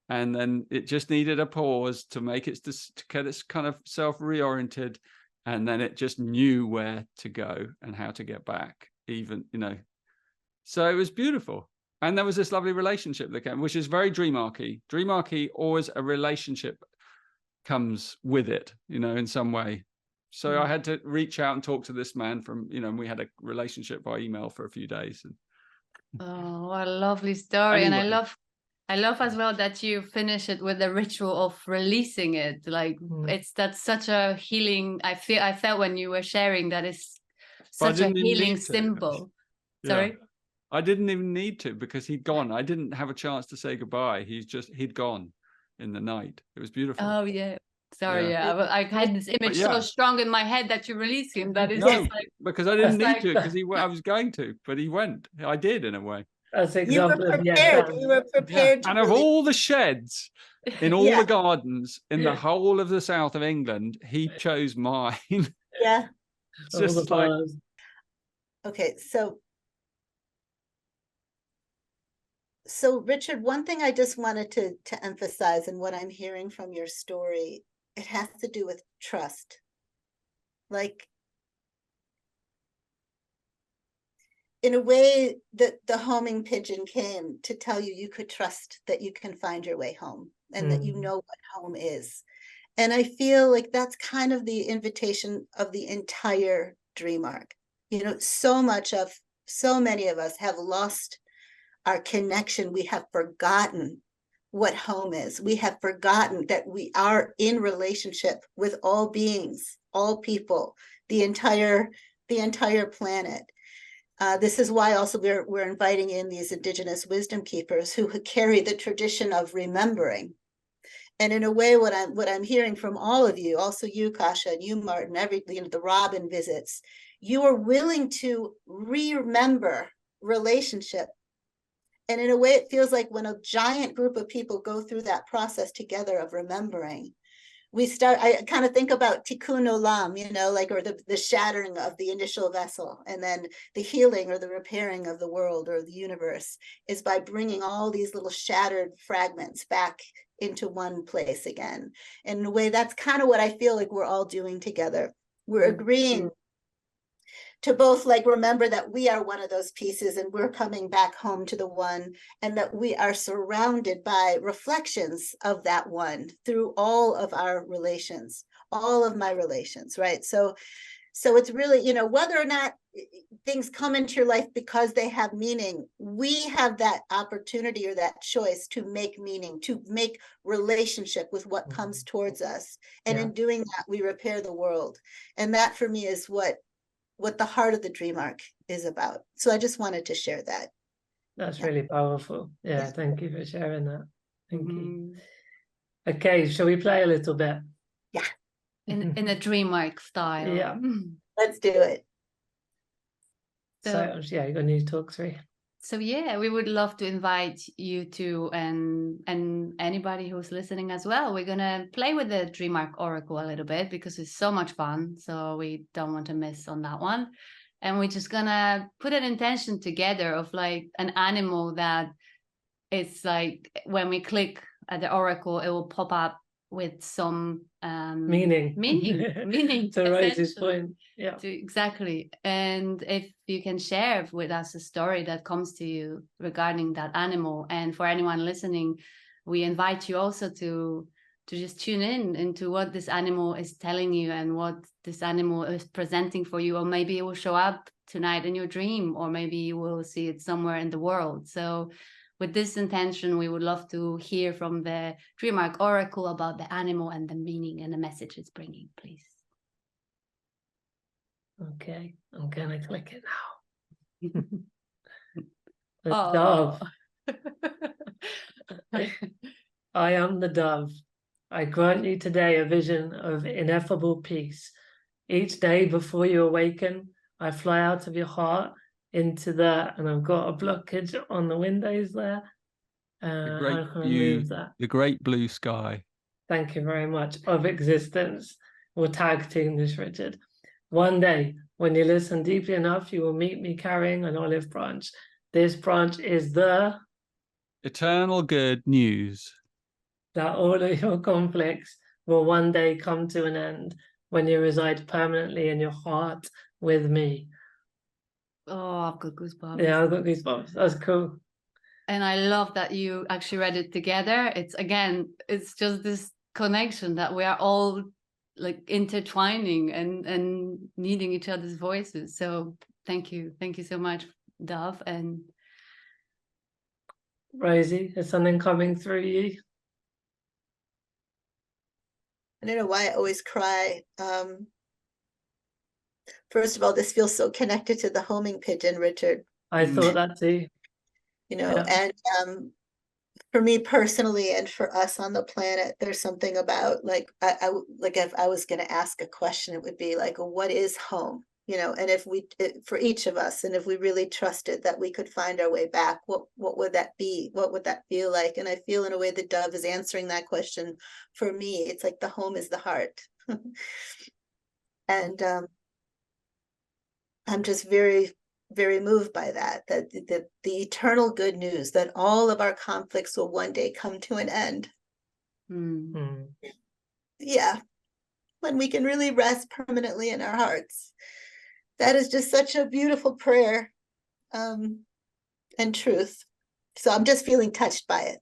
and then it just needed a pause to make it to get its kind of self reoriented, and then it just knew where to go and how to get back. So it was beautiful, and there was this lovely relationship that came, which is very Dream Arc-y. Dream Arc-y, always a relationship comes with it, in some way. So I had to reach out and talk to this man and we had a relationship by email for a few days. Oh, what a lovely story. Anyway. And I love as well that you finish it with the ritual of releasing it. Like that's such a healing. I felt when you were sharing that is such a healing symbol. Sorry? Yeah. I didn't even need to, because he'd gone. I didn't have a chance to say goodbye. He'd gone in the night. It was beautiful. Oh yeah. Sorry, yeah. I had this image so strong in my head that you release him. That is just like, because I didn't need to, because I was going to, but he went. I did, in a way. That's example. You were prepared. You were prepared. And of all the sheds in all the gardens in the whole of the south of England, he chose mine. Yeah. It's just like. Okay, so Richard, one thing I just wanted to emphasize, and what I'm hearing from your story, it has to do with trust. Like, in a way, that the homing pigeon came to tell you could trust that you can find your way home, and that you know what home is. And I feel like that's kind of the invitation of the entire Dream Arc. So many of us have lost our connection. We have forgotten what home is. We have forgotten that we are in relationship with all beings, all people, the entire planet. This is why also we're inviting in these indigenous wisdom keepers who carry the tradition of remembering. And in a way, what I'm hearing from all of you, also you, Kasia, and you, Martyn, the Robin visits, you are willing to remember relationship. And in a way, it feels like when a giant group of people go through that process together of remembering, I kind of think about tikkun olam, like, or the shattering of the initial vessel, and then the healing or the repairing of the world or the universe is by bringing all these little shattered fragments back into one place again. And in a way, that's kind of what I feel like we're all doing together. We're agreeing to both like remember that we are one of those pieces and we're coming back home to the one, and that we are surrounded by reflections of that one through all of our relations, all of my relations, right? So it's really, whether or not things come into your life because they have meaning, we have that opportunity or that choice to make meaning, to make relationship with what comes towards us. And in doing that, we repair the world. And that for me is what the heart of the Dream Arc is about. So I just wanted to share that. That's really powerful. Yeah, thank you for sharing that. Thank you. Okay, shall we play a little bit? Yeah. In a Dream Arc style. Yeah. Let's do it. So yeah, you're going to talk through. So yeah, we would love to invite you to and anybody who's listening as well. We're gonna play with the Dream Arc Oracle a little bit because it's so much fun. So we don't want to miss on that one. And we're just gonna put an intention together of like an animal that it's like when we click at the Oracle, it will pop up with some meaning to Rosy's point. Yeah, exactly. And if you can share with us a story that comes to you regarding that animal, and for anyone listening, we invite you also to just tune in into what this animal is telling you and what this animal is presenting for you, or maybe it will show up tonight in your dream, or maybe you will see it somewhere in the world. So with this intention, we would love to hear from the Dream Arc Oracle about the animal and the meaning and the message it's bringing, please. Okay, I'm gonna click it now. The dove. I am the dove. I grant you today a vision of ineffable peace. Each day before you awaken, I fly out of your heart into and I've got a blockage on the windows there. The great blue sky. Thank you very much. Of existence. We'll tag team this, Richard. One day, when you listen deeply enough, you will meet me carrying an olive branch. This branch is the eternal good news that all of your conflicts will one day come to an end when you reside permanently in your heart with me. Oh, I've got goosebumps. Yeah, I've got goosebumps. That's cool. And I love that you actually read it together. It's just this connection that we are all like intertwining and needing each other's voices. So thank you so much, Dove. And Rosy, is something coming through you? I don't know why I always cry. First of all, this feels so connected to the homing pigeon, Richard. I thought that too. And for me personally, and for us on the planet, there's something about like if I was going to ask a question, it would be like, what is home? And if for each of us, and if we really trusted that we could find our way back, what would that be? What would that feel like? And I feel in a way the dove is answering that question for me. It's like the home is the heart. And I'm just very, very moved by that the eternal good news that all of our conflicts will one day come to an end. Yeah, when we can really rest permanently in our hearts. That is just such a beautiful prayer and truth. So I'm just feeling touched by it.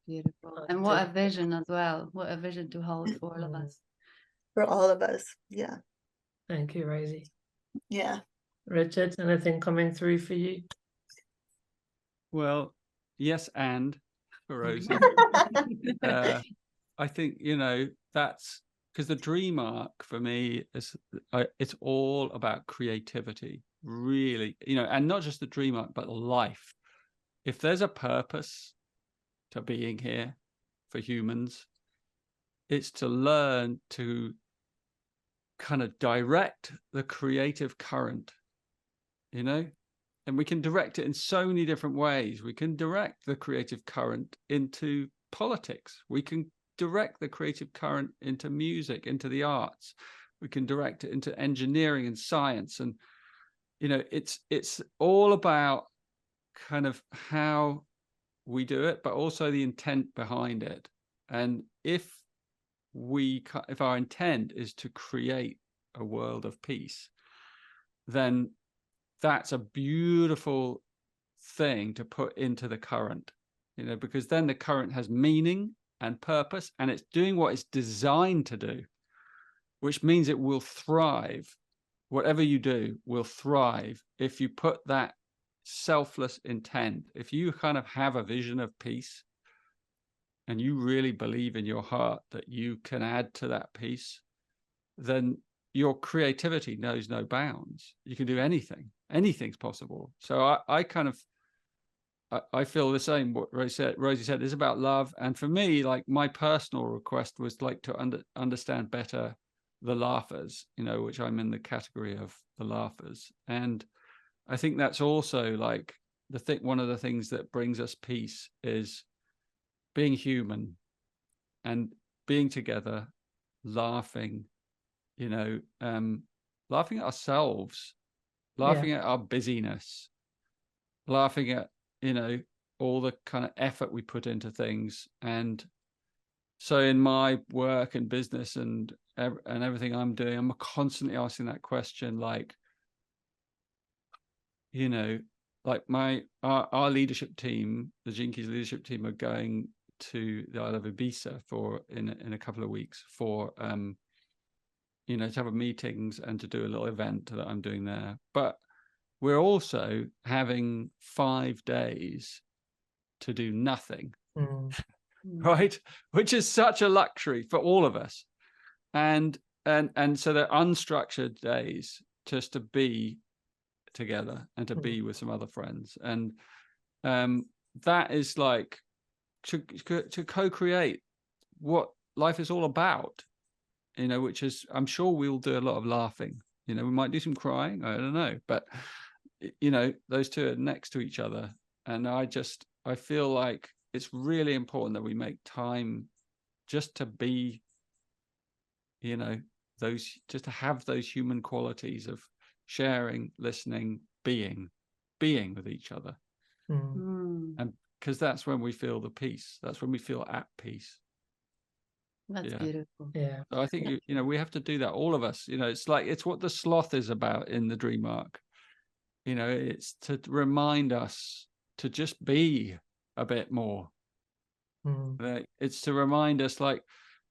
Beautiful. And what a vision as well. What a vision to hold for all of us. For all of us. Yeah. Thank you, Rosy. Yeah. Richard, anything coming through for you? Well, yes, and for Rosy. I think, that's because the Dream Arc for me is it's all about creativity, really, and not just the Dream Arc, but life. If there's a purpose to being here for humans, it's to learn to kind of direct the creative current, we can direct it in so many different ways. We can direct the creative current into politics. We can direct the creative current into music, into the arts. We can direct it into engineering and science. And, you know, it's all about kind of how we do it, but also the intent behind it. And if our intent is to create a world of peace, then that's a beautiful thing to put into the current, you know, because then the current has meaning and purpose, and it's doing what it's designed to do, which means it will thrive. Whatever you do will thrive if you put that selfless intent. If you kind of have a vision of peace and you really believe in your heart that you can add to that peace, then your creativity knows no bounds. You can do anything. Anything's possible. So I feel the same. What Rosy said is about love. And for me, like, my personal request was like to understand better the laughers, you know, which I'm in the category of the laughers. And I think that's also like one of the things that brings us peace is being human and being together, laughing, you know, laughing at ourselves, laughing at our busyness, laughing at, you know, all the kind of effort we put into things. And so in my work and business and everything I'm doing, I'm constantly asking that question, like, you know, like our leadership team, the Gene Keys leadership team, are going to the Isle of Ibiza in a couple of weeks for you know, to have meetings and to do a little event that I'm doing there. But we're also having 5 days to do nothing, right? Which is such a luxury for all of us. And so they're unstructured days just to be together and to be with some other friends. And that is like to co-create what life is all about, you know, which is, I'm sure we'll do a lot of laughing, you know, we might do some crying, I don't know, but, you know, those two are next to each other. And I feel like it's really important that we make time just to be, you know, just to have those human qualities of sharing, listening, being with each other. And because that's when we feel the peace, that's when we feel at peace. That's beautiful. Yeah. So I think, you know, we have to do that, all of us. You know, it's like, it's what the sloth is about in the Dream Arc. You know, it's to remind us to just be a bit more. It's to remind us, like,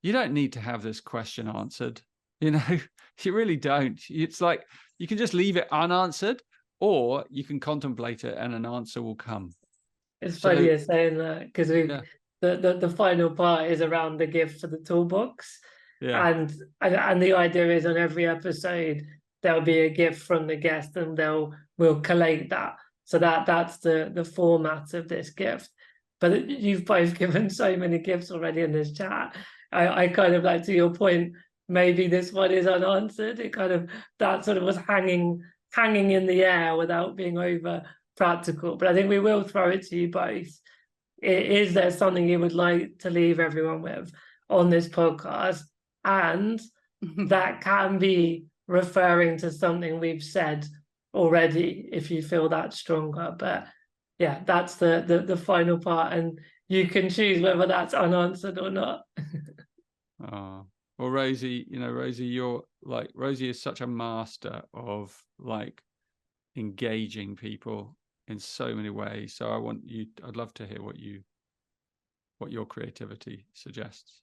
you don't need to have this question answered. You know, you really don't. It's like, you can just leave it unanswered, or you can contemplate it and an answer will come. It's funny you're saying that, because the final part is around the gift for the toolbox. And the idea is on every episode there'll be a gift from the guest, and we'll collate that. So that's the format of this gift. But you've both given so many gifts already in this chat. I kind of, like, to your point, maybe this one is unanswered. It kind of, that sort of was hanging in the air without being over practical. But I think we will throw it to you both. Is there something you would like to leave everyone with on this podcast? And that can be referring to something we've said already, if you feel that stronger. But yeah, that's the final part, and you can choose whether that's unanswered or not. Well, Rosy, you know, Rosy is such a master of, like, engaging people in so many ways. So I'd love to hear what your creativity suggests.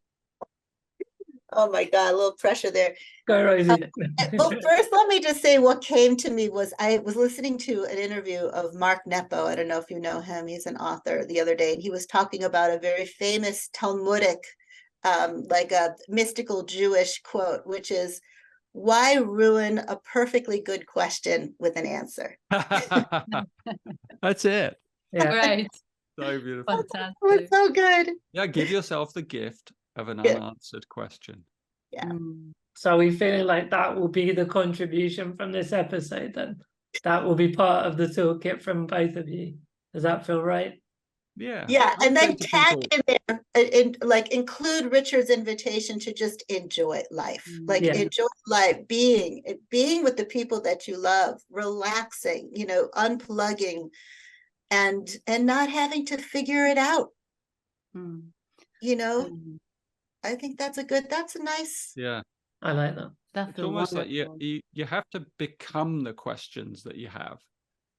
Oh my God, a little pressure there. Go, Rosy. Well, first, let me just say what came to me was, I was listening to an interview of Mark Nepo. I don't know if you know him. He's an author, the other day, and he was talking about a very famous Talmudic, like a mystical Jewish quote, which is, "Why ruin a perfectly good question with an answer?" That's it. Yeah. Right. So beautiful. Fantastic. It's so good. Yeah, give yourself the gift of an unanswered question. Yeah. So are we feeling like that will be the contribution from this episode then? that will be part of the toolkit from both of you. Does that feel right? Yeah. Yeah, I and say then to tag people- in there, like include Richard's invitation to just enjoy life, like Yeah. enjoy life, being with the people that you love, relaxing, you know, unplugging, and not having to figure it out. You know, I think that's a nice. Yeah. I like that. That's It's almost like you have to become the questions that you have.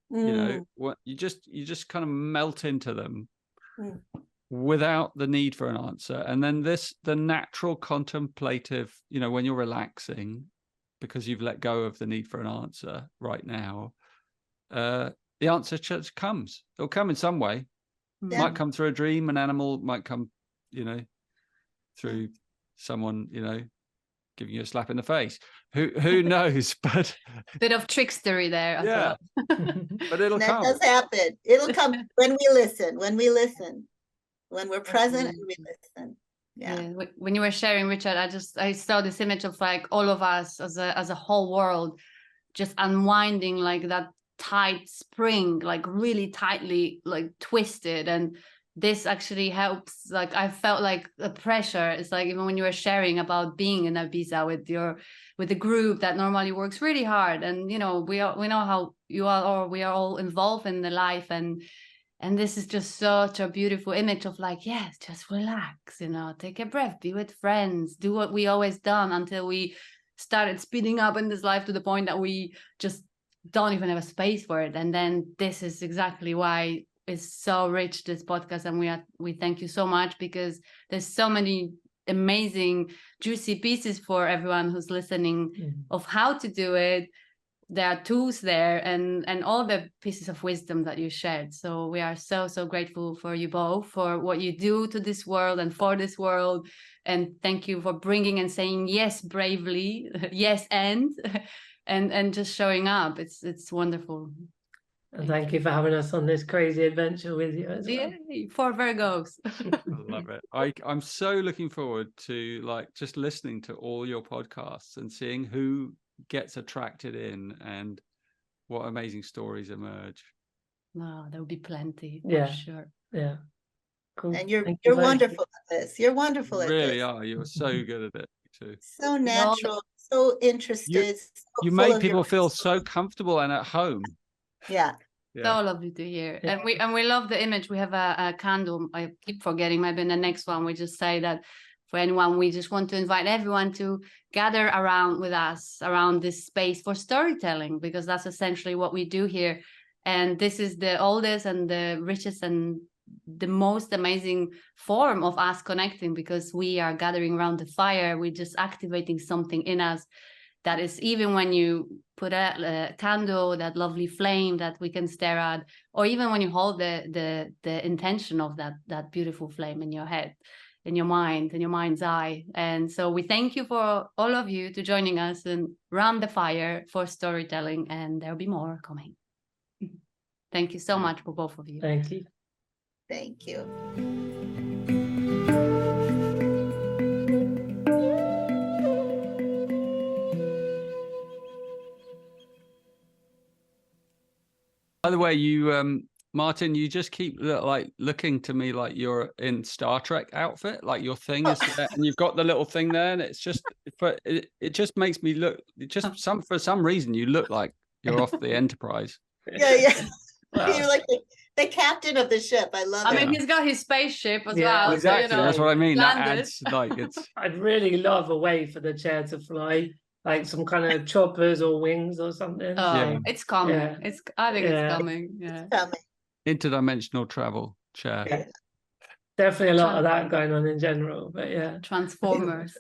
You know, what you just kind of melt into them without the need for an answer. And then the natural contemplative, you know, when you're relaxing because you've let go of the need for an answer right now, the answer just comes. It'll come in some way. Yeah. Might come through a dream, an animal, might come, you know, through someone, you know, giving you a slap in the face. Who knows? But bit of trickstery there as yeah, well. but it'll That come. does happen. It'll come when we listen, when we're present and we listen. Yeah. When you were sharing, Richard, I saw this image of like all of us as a whole world just unwinding like that tight spring, like really tightly like twisted. And this actually helps. Like I felt like the pressure. It's like even when you were sharing about being in Ibiza with the group that normally works really hard, and you know we know how you are, or we are all involved in the life, and this is just such a beautiful image of like, yes, just relax, you know, take a breath, be with friends, do what we always done until we started speeding up in this life to the point that we just don't even have a space for it. And then this is exactly why it's so rich, this podcast, and we thank you so much, because there's so many amazing juicy pieces for everyone who's listening of how to do it. There are tools there and all the pieces of wisdom that you shared. So we are so grateful for you both, for what you do to this world and for this world. And thank you for bringing and saying yes bravely, yes and just showing up. It's wonderful. And thank you for having us on this crazy adventure with you as well. Yay, for Virgos. I love it. I'm so looking forward to like just listening to all your podcasts and seeing who gets attracted in and what amazing stories emerge. No, there will be plenty Yeah. for sure. Yeah. Cool. And you're Thank you both. wonderful at this. You're wonderful You at really this. are. You're so good at it too. So natural, so interested. You so full make of people your feel story. so comfortable and at home. Yeah. Yeah. So lovely to hear. Yeah. And we love the image. We have a candle. I keep forgetting, maybe in the next one we just say that for anyone, we just want to invite everyone to gather around with us around this space for storytelling, because that's essentially what we do here. And this is the oldest and the richest and the most amazing form of us connecting, because we are gathering around the fire. We're just activating something in us that is, even when you put a candle, that lovely flame that we can stare at, or even when you hold the intention of that beautiful flame in your head, in your mind, in your mind's eye. And so we thank you for all of you to joining us and around the fire for storytelling, and there'll be more coming. Thank you so much for both of you. Thank you. Thank you. By the way, you Martyn, you just keep looking to me like you're in Star Trek outfit, like your thing is there and you've got the little thing there, and it's just, but it just makes me look, for some reason you look like you're off the Enterprise. Yeah. Wow. You're like the captain of the ship. I love it. I mean, he's got his spaceship as Yeah, well. Exactly, So, you know, that's what I mean. That landed. adds like it's. I'd really love a way for the chair to fly, like some kind of choppers or wings or something. Oh, Yeah. it's coming. Yeah. I think Yeah. it's coming. Yeah. Coming. Interdimensional travel chair. Yeah. Definitely a lot of that going on in general, but yeah. Transformers.